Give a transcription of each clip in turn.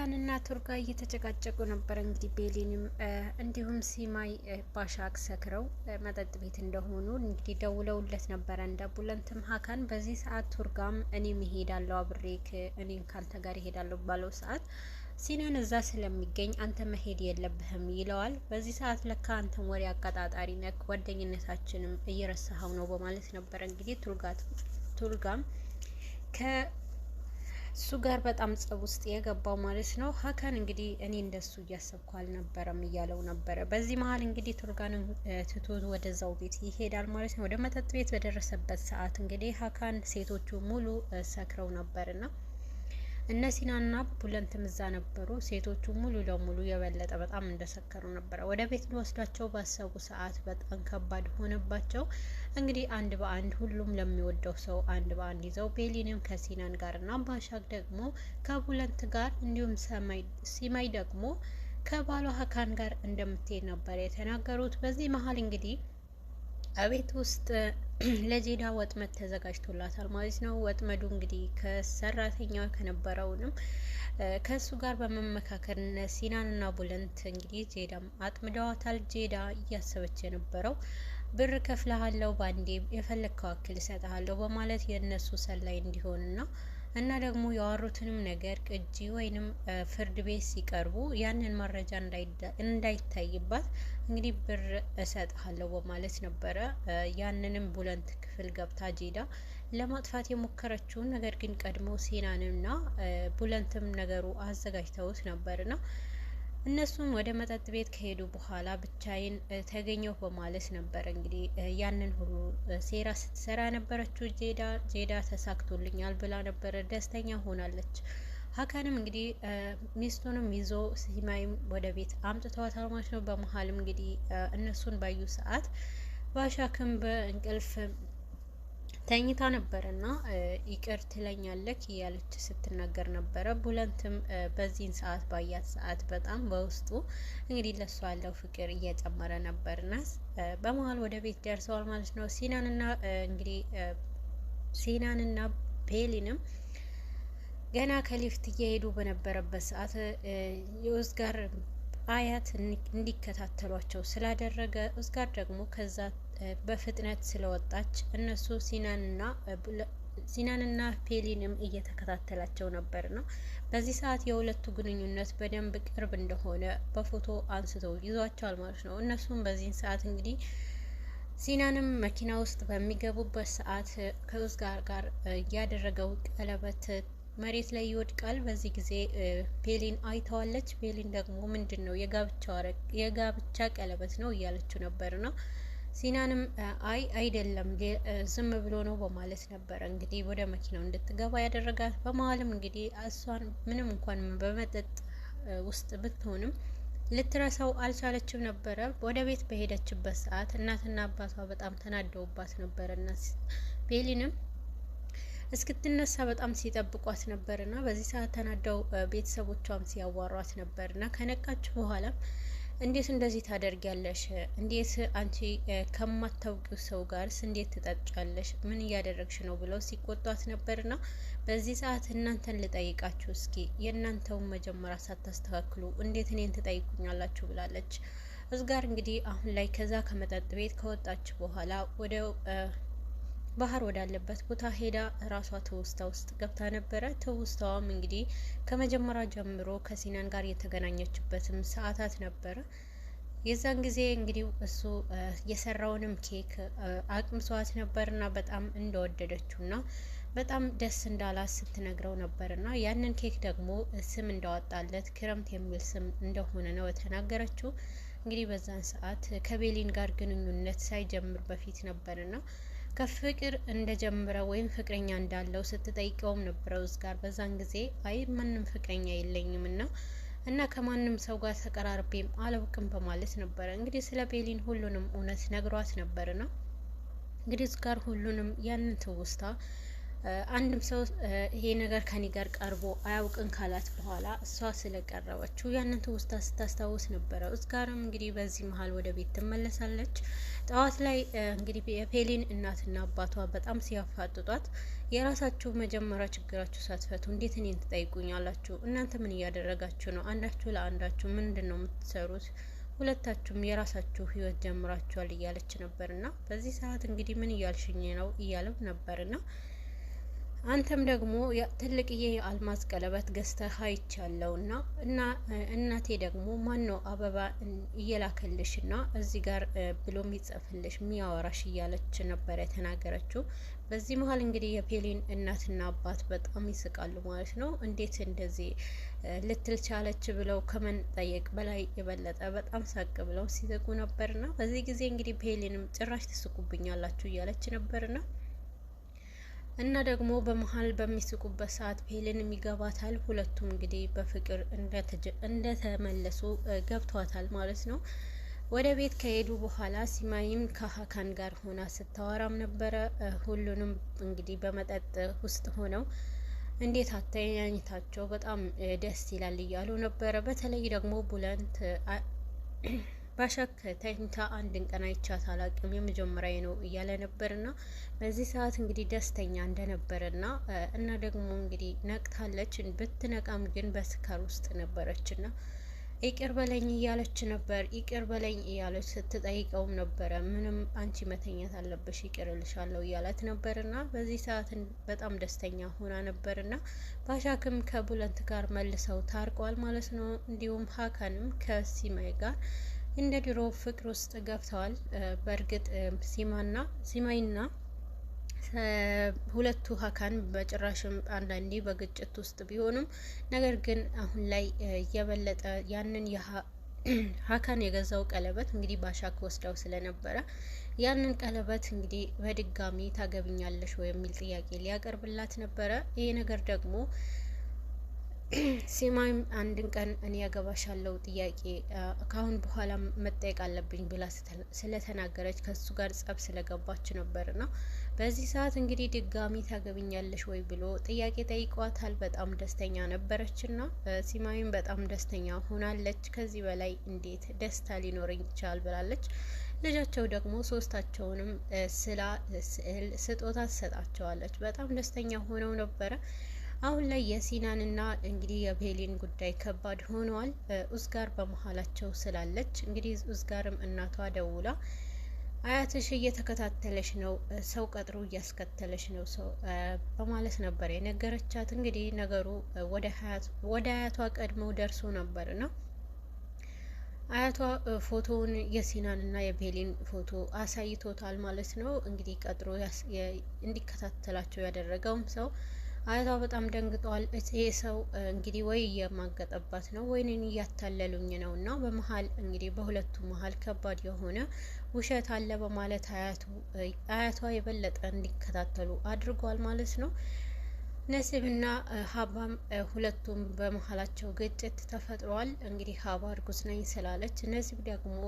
ሀካንና ቱርጋ እየተጨቃጨቁ ነበር። እንግዲህ ቤሊንም እንዲሁም ሲማይ ባሻክ ሰክረው መጠጥ ቤት እንደሆኑ እንግዲህ ደውለውለት ነበረ። እንደ ቡለንትም ሀካን በዚህ ሰዓት ቱርጋም እኔም እሄዳለሁ አብሬክ እኔም ካንተ ጋር እሄዳለሁ ባለው ሰዓት ሲናን እዛ ስለሚገኝ አንተ መሄድ የለብህም ይለዋል። በዚህ ሰዓት ለካ አንተም ወሬ አቀጣጣሪ ነክ ጓደኝነታችንም እየረሳኸው ነው በማለት ነበረ እንግዲህ ቱርጋም እሱ ጋር በጣም ጸብ ውስጥ የገባው ማለት ነው። ሀካን እንግዲህ እኔ እንደሱ እያሰብኩ አልነበረም እያለው ነበረ። በዚህ መሀል እንግዲህ ቱርጋንም ትቶ ወደዛው ቤት ይሄዳል ማለት ነው። ወደ መጠጥ ቤት በደረሰበት ሰዓት እንግዲህ ሀካን ሴቶቹ ሙሉ ሰክረው ነበርና እነ ሲናና ቡለንትም እዛ ነበሩ። ሴቶቹ ሙሉ ለሙሉ የበለጠ በጣም እንደሰከሩ ነበረ። ወደ ቤት ሊወስዷቸው ባሰቡ ሰዓት በጣም ከባድ ሆነባቸው። እንግዲህ አንድ በአንድ ሁሉም ለሚወደው ሰው አንድ በአንድ ይዘው ቤሊንም ከሲናን ጋር እና ባሻክ ደግሞ ከቡለንት ጋር እንዲሁም ሲማይ ደግሞ ከባሏ ሀካን ጋር እንደምትሄድ ነበር የተናገሩት። በዚህ መሀል እንግዲህ አቤት ውስጥ ለጄዳ ወጥመድ ተዘጋጅቶላታል ማለት ነው። ወጥመዱ እንግዲህ ከሰራተኛው ከነበረውንም ከሱ ጋር በመመካከል ሲናንና ቡለንት እንግዲህ ጄዳም አጥምደዋታል። ጄዳ እያሰበች የነበረው ብር ከፍልሃለሁ ባንዴ የፈለግከው አክል እሰጥሃለሁ በማለት የእነሱ ሰላይ እንዲሆንና እና ደግሞ ያወሩትንም ነገር ቅጂ ወይንም ፍርድ ቤት ሲቀርቡ ያንን መረጃ እንዳይታይባት እንግዲህ ብር እሰጥሃለሁ በማለት ነበረ። ያንንም ቡለንት ክፍል ገብታ ጄዳ ለማጥፋት የሞከረችውን ነገር ግን ቀድሞ ሲናንና ቡለንትም ነገሩ አዘጋጅተውት ነበርና እነሱም ወደ መጠጥ ቤት ከሄዱ በኋላ ብቻዬን ተገኘሁ በማለት ነበር እንግዲህ ያንን ሁሉ ሴራ ስትሰራ ነበረችው። ጄዳ ተሳክቶልኛል ብላ ነበረ ደስተኛ ሆናለች። ሀካንም እንግዲህ ሚስቱንም ይዞ ሲማይም ወደ ቤት አምጥተዋታል ማለት ነው። በመሀልም እንግዲህ እነሱን ባዩ ሰዓት ባሻክም በእንቅልፍ ተኝታ ነበርና ይቅር ትለኛለክ እያለች ስትናገር ነበረ። ቡለንትም በዚህን ሰዓት ባያት ሰዓት በጣም በውስጡ እንግዲህ ለሷ ያለው ፍቅር እየጨመረ ነበርና በመሀል ወደ ቤት ደርሰዋል ማለት ነው። ሲናንና ቤሊንም ገና ከሊፍት እየሄዱ በነበረበት ሰዓት የኡዝጋር አያት እንዲከታተሏቸው ስላደረገ ኡዝጋር ደግሞ ከዛ በፍጥነት ስለወጣች እነሱ ሲናንና ፔሊንም እየተከታተላቸው ነበር ነው። በዚህ ሰዓት የሁለቱ ግንኙነት በደንብ ቅርብ እንደሆነ በፎቶ አንስተው ይዟቸዋል ማለት ነው። እነሱም በዚህን ሰዓት እንግዲህ ሲናንም መኪና ውስጥ በሚገቡበት ሰዓት ከኡዝጋር ጋር ያደረገው ቀለበት መሬት ላይ ይወድቃል። በዚህ ጊዜ ፔሊን አይተዋለች። ፔሊን ደግሞ ምንድን ነው የጋብቻ ቀለበት ነው እያለችው ነበር ነው። ሲናንም አይደለም ዝም ብሎ ነው በማለት ነበረ እንግዲህ ወደ መኪናው እንድትገባ ያደረጋት። በመሀልም እንግዲህ እሷን ምንም እንኳን በመጠጥ ውስጥ ብትሆንም ልትረሳው አልቻለችም ነበረ። ወደ ቤት በሄደችበት ሰዓት እናትና አባቷ በጣም ተናደውባት ነበረ እና ቤሊንም እስክትነሳ በጣም ሲጠብቋት ነበርና በዚህ ሰዓት ተናደው ቤተሰቦቿም ሲያዋሯት ነበርና ከነቃች በኋላ እንዴት እንደዚህ ታደርጊያለሽ? እንዴት አንቺ ከማታውቂው ሰው ጋርስ እንዴት ትጠጫለሽ? ምን እያደረግሽ ነው? ብለው ሲቆጧት ነበርና በዚህ ሰዓት እናንተን ልጠይቃችሁ እስኪ የእናንተውን መጀመሪያ ሳታስተካክሉ እንዴት እኔን ትጠይቁኛላችሁ? ብላለች። ኡዝጋር እንግዲህ አሁን ላይ ከዛ ከመጠጥ ቤት ከወጣች በኋላ ወደ ባህር ወዳለበት ቦታ ሄዳ ራሷ ትውስታ ውስጥ ገብታ ነበረ። ትውስታዋም እንግዲህ ከመጀመሪያ ጀምሮ ከሲናን ጋር የተገናኘችበትም ሰዓታት ነበረ። የዛን ጊዜ እንግዲህ እሱ የሰራውንም ኬክ አቅምሷት ነበርና በጣም እንደወደደችውና በጣም ደስ እንዳላት ስትነግረው ነበርና ያንን ኬክ ደግሞ ስም እንዳወጣለት ክረምት የሚል ስም እንደሆነ ነው የተናገረችው። እንግዲህ በዛን ሰዓት ከቤሊን ጋር ግንኙነት ሳይጀምር በፊት ነበርና ከፍቅር እንደጀመረ ወይም ፍቅረኛ እንዳለው ስትጠይቀውም ነበረ ኡዝጋር። በዛን ጊዜ አይ ማንም ፍቅረኛ የለኝም እና ከማንም ሰው ጋር ተቀራርቤም አላውቅም በማለት ነበረ እንግዲህ ስለ ቤሊን ሁሉንም እውነት ነግሯት ነበርና እንግዲህ ኡዝጋር ሁሉንም ያንን ትውስታ አንድም ሰው ይሄ ነገር ከኔ ጋር ቀርቦ አያውቅን ካላት በኋላ እሷ ስለቀረበችው ያንን ትውስታ ስታስታውስ ነበረ። እዝጋርም እንግዲህ በዚህ መሀል ወደ ቤት ትመለሳለች። ጠዋት ላይ እንግዲህ የፔሊን እናትና አባቷ በጣም ሲያፋጥጧት የራሳችሁ መጀመሪያ ችግራችሁ ሳትፈቱ እንዴት እኔን ትጠይቁኛላችሁ? እናንተ ምን እያደረጋችሁ ነው? አንዳችሁ ለአንዳችሁ ምንድን ነው የምትሰሩት? ሁለታችሁም የራሳችሁ ህይወት ጀምራችኋል እያለች ነበርና በዚህ ሰዓት እንግዲህ ምን እያልሽኝ ነው እያለም ነበርና አንተም ደግሞ ትልቅዬ የአልማዝ ቀለበት ገዝተህ አይቻለሁ እና እናቴ ደግሞ ማን ነው አበባ እየላከልሽ ና እዚህ ጋር ብሎ የሚጽፍልሽ የሚያወራሽ እያለች ነበር የተናገረችው። በዚህ መሀል እንግዲህ የፔሊን እናትና አባት በጣም ይስቃሉ ማለት ነው። እንዴት እንደዚህ ልትል ቻለች ብለው ከመጠየቅ በላይ የበለጠ በጣም ሳቅ ብለው ሲስቁ ነበርና በዚህ ጊዜ እንግዲህ ፔሊንም ጭራሽ ትስቁብኛላችሁ እያለች ነበርና እና ደግሞ በመሀል በሚስቁበት ሰዓት ፔሊንም ይገባታል። ሁለቱም እንግዲህ በፍቅር እንደተመለሱ ገብቷታል ማለት ነው። ወደ ቤት ከሄዱ በኋላ ሲማይም ከሀካን ጋር ሆና ስታወራም ነበረ። ሁሉንም እንግዲህ በመጠጥ ውስጥ ሆነው እንዴት አተያኝታቸው በጣም ደስ ይላል እያሉ ነበረ። በተለይ ደግሞ ቡለንት ባሻክ ተኝታ አንድን ቀን አይቻት አላቅም የመጀመሪያ ነው እያለ ነበርና በዚህ ሰዓት እንግዲህ ደስተኛ እንደነበረና እና ደግሞ እንግዲህ ነቅታለች። ብትነቃም ግን በስካር ውስጥ ነበረችና ይቅር በለኝ እያለች ነበር። ይቅር በለኝ እያለች ስትጠይቀውም ነበረ። ምንም አንቺ መተኛት አለብሽ ይቅር እልሻለሁ እያላት ነበርና በዚህ ሰዓት በጣም ደስተኛ ሆና ነበርና ባሻክም ከቡለንት ጋር መልሰው ታርቀዋል ማለት ነው። እንዲሁም ሀካንም ከሲማይ ጋር እንደ ድሮ ፍቅር ውስጥ ገብተዋል። በእርግጥ ሲማይና ሁለቱ ሀካን በጭራሽም አንዳንዴ በግጭት ውስጥ ቢሆኑም ነገር ግን አሁን ላይ የበለጠ ያንን ሀካን የገዛው ቀለበት እንግዲህ ባሻክ ወስደው ስለነበረ ያንን ቀለበት እንግዲህ በድጋሚ ታገብኛለሽ ወይ የሚል ጥያቄ ሊያቀርብላት ነበረ። ይሄ ነገር ደግሞ ሲማይም አንድን ቀን እኔ ያገባሻለው ጥያቄ ካሁን በኋላ መጠየቅ አለብኝ ብላ ስለተናገረች ከሱ ጋር ጸብ ስለገባች ነበርና በዚህ ሰዓት እንግዲህ ድጋሚ ታገብኛለሽ ወይ ብሎ ጥያቄ ጠይቋታል። በጣም ደስተኛ ነበረችና ሲማይም በጣም ደስተኛ ሆናለች። ከዚህ በላይ እንዴት ደስታ ሊኖረኝ ይችላል ብላለች። ልጃቸው ደግሞ ሶስታቸውንም ስዕል ስጦታ ትሰጣቸዋለች። በጣም ደስተኛ ሆነው ነበረ። አሁን ላይ የሲናንና እንግዲህ የፔሊን ጉዳይ ከባድ ሆኗል። ኡዝጋር በመሀላቸው ስላለች እንግዲህ ኡዝጋርም እናቷ ደውላ አያትሽ እየተከታተለች ነው፣ ሰው ቀጥሮ እያስከተለች ነው ሰው በማለት ነበር የነገረቻት። እንግዲህ ነገሩ ወደ አያቷ ቀድመው ደርሶ ነበርና አያቷ ፎቶውን የሲናንና የፔሊን ፎቶ አሳይቶታል ማለት ነው። እንግዲህ ቀጥሮ እንዲከታተላቸው ያደረገውም ሰው አያቷ በጣም ደንግጠዋል። ይሄ ሰው እንግዲህ ወይ እየማገጠባት ነው ወይንን እያታለሉኝ ነው እና በመሀል እንግዲህ በሁለቱ መሀል ከባድ የሆነ ውሸት አለ በማለት አያቷ የበለጠ እንዲከታተሉ አድርጓል ማለት ነው። ነሲብና ሀባም ሁለቱም በመሀላቸው ግጭት ተፈጥሯል። እንግዲህ ሀባ እርጉዝ ነኝ ስላለች ነሲብ ደግሞ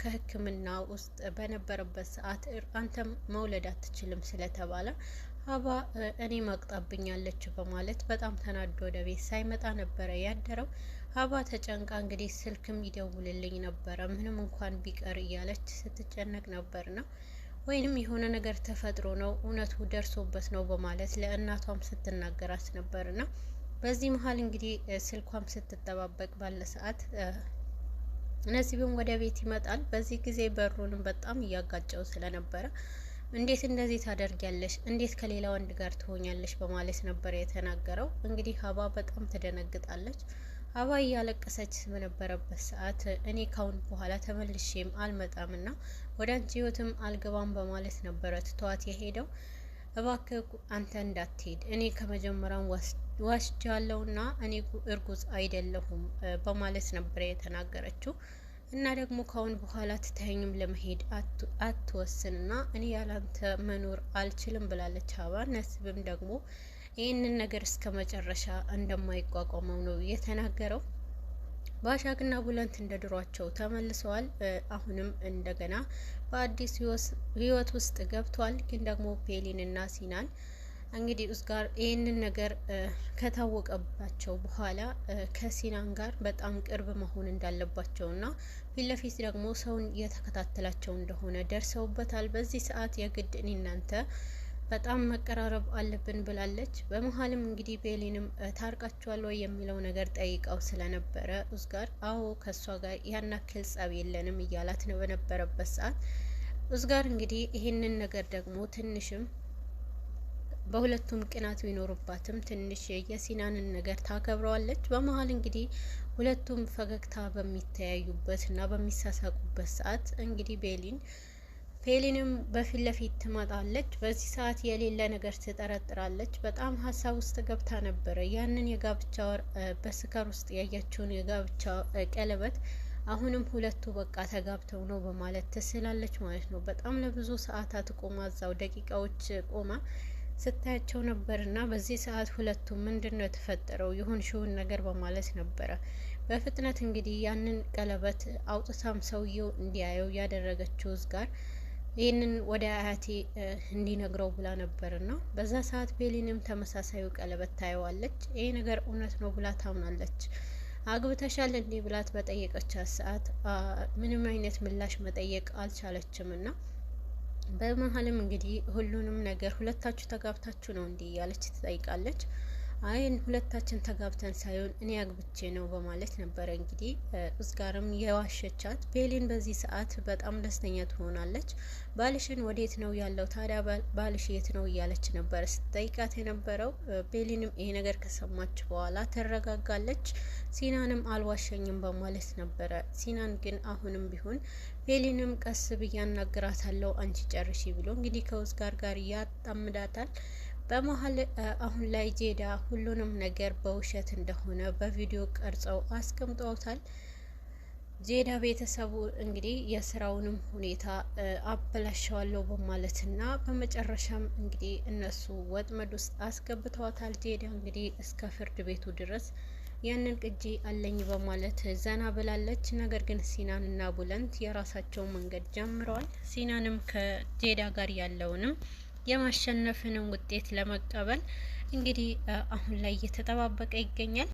ከሕክምና ውስጥ በነበረበት ሰዓት አንተም መውለድ አትችልም ስለተባለ ሀባ እኔ መቅጣብኛለች በማለት በጣም ተናዶ ወደ ቤት ሳይመጣ ነበረ ያደረው። ሀባ ተጨንቃ እንግዲህ ስልክም ይደውልልኝ ነበረ ምንም እንኳን ቢቀር እያለች ስትጨነቅ ነበርና ወይንም የሆነ ነገር ተፈጥሮ ነው እውነቱ ደርሶበት ነው በማለት ለእናቷም ስትናገራት ነበርና በዚህ መሀል እንግዲህ ስልኳም ስትጠባበቅ ባለ ሰዓት ነሲብም ወደ ቤት ይመጣል። በዚህ ጊዜ በሩንም በጣም እያጋጨው ስለነበረ እንዴት እንደዚህ ታደርጊያለሽ? እንዴት ከሌላ ወንድ ጋር ትሆኛለሽ? በማለት ነበር የተናገረው። እንግዲህ ሀባ በጣም ትደነግጣለች። ሀባ እያለቀሰች በነበረበት ሰዓት እኔ ካሁን በኋላ ተመልሼም አልመጣምና ወደ አንቺ ህይወትም አልገባም በማለት ነበረ ትተዋት የሄደው። እባክህ አንተ እንዳትሄድ እኔ ከመጀመሪያም ዋስጃለሁና እኔ እርጉዝ አይደለሁም በማለት ነበር የተናገረችው። እና ደግሞ ካሁን በኋላ ትተኸኝም ለመሄድ አትወስንና እኔ ያላንተ መኖር አልችልም ብላለች ሀባ። ነሲብም ደግሞ ይህንን ነገር እስከ መጨረሻ እንደማይቋቋመው ነው የተናገረው። ባሻክና ቡለንት እንደ ድሯቸው ተመልሰዋል። አሁንም እንደገና በአዲስ ህይወት ውስጥ ገብቷል። ግን ደግሞ ፔሊንና ሲናን እንግዲህ ኡስጋር ይህንን ነገር ከታወቀባቸው በኋላ ከሲናን ጋር በጣም ቅርብ መሆን እንዳለባቸውና ፊት ለፊት ደግሞ ሰውን እየተከታተላቸው እንደሆነ ደርሰውበታል። በዚህ ሰዓት የግድ እኔ እናንተ በጣም መቀራረብ አለብን ብላለች። በመሀልም እንግዲህ ቤሊንም ታርቃቸዋል ወይ የሚለው ነገር ጠይቀው ስለነበረ ኡስጋር አዎ ከሷ ጋር ያን ያክል ጸብ የለንም እያላት ነው በነበረበት ሰዓት ኡስጋር እንግዲህ ይህንን ነገር ደግሞ ትንሽም በሁለቱም ቅናት ቢኖርባትም ትንሽ የሲናንን ነገር ታከብረዋለች። በመሀል እንግዲህ ሁለቱም ፈገግታ በሚተያዩበት እና በሚሳሳቁበት ሰዓት እንግዲህ ፔሊንም በፊት ለፊት ትመጣለች። በዚህ ሰዓት የሌለ ነገር ትጠረጥራለች። በጣም ሀሳብ ውስጥ ገብታ ነበረ። ያንን የጋብቻ በስካር ውስጥ ያያቸውን የጋብቻ ቀለበት አሁንም ሁለቱ በቃ ተጋብተው ነው በማለት ትስላለች ማለት ነው። በጣም ለብዙ ሰዓታት ቆማ እዛው ደቂቃዎች ቆማ ስታያቸው ነበር እና በዚህ ሰዓት ሁለቱም ምንድን ነው የተፈጠረው የሆንሽውን ነገር በማለት ነበረ በፍጥነት እንግዲህ ያንን ቀለበት አውጥታም ሰውየው እንዲያየው ያደረገችው ኡስጋር ይህንን ወደ አያቴ እንዲነግረው ብላ ነበርና በዛ ሰዓት ቤሊንም ተመሳሳዩ ቀለበት ታየዋለች። ይሄ ነገር እውነት ነው ብላ ታምናለች። አግብተሻል እንዴ ብላት በጠየቀቻት ሰዓት ምንም አይነት ምላሽ መጠየቅ አልቻለችም እና በመሀልም እንግዲህ ሁሉንም ነገር ሁለታችሁ ተጋብታችሁ ነው እንዲህ እያለች ትጠይቃለች። አይን ሁለታችን ተጋብተን ሳይሆን እኔ አግብቼ ነው በማለት ነበረ እንግዲህ ኡስጋርም የዋሸቻት። ቤሊን በዚህ ሰዓት በጣም ደስተኛ ትሆናለች። ባልሽን ወዴት ነው ያለው ታዲያ ባልሽ የት ነው እያለች ነበር ስትጠይቃት የነበረው። ቤሊንም ይሄ ነገር ከሰማች በኋላ ትረጋጋለች። ሲናንም አልዋሸኝም በማለት ነበረ። ሲናን ግን አሁንም ቢሆን ቤሊንም ቀስ ብዬ አናግራታለሁ አንቺ ጨርሺ ብሎ እንግዲህ ከኡስጋር ጋር ያጣምዳታል። በመሀል አሁን ላይ ጄዳ ሁሉንም ነገር በውሸት እንደሆነ በቪዲዮ ቀርጸው አስቀምጠውታል። ጄዳ ቤተሰቡ እንግዲህ የስራውንም ሁኔታ አበላሸዋለሁ በማለትና በመጨረሻም እንግዲህ እነሱ ወጥመድ ውስጥ አስገብተዋታል። ጄዳ እንግዲህ እስከ ፍርድ ቤቱ ድረስ ያንን ቅጂ አለኝ በማለት ዘና ብላለች። ነገር ግን ሲናን እና ቡለንት የራሳቸው መንገድ ጀምረዋል። ሲናንም ከጄዳ ጋር ያለውንም የማሸነፍንም ውጤት ለመቀበል እንግዲህ አሁን ላይ እየተጠባበቀ ይገኛል።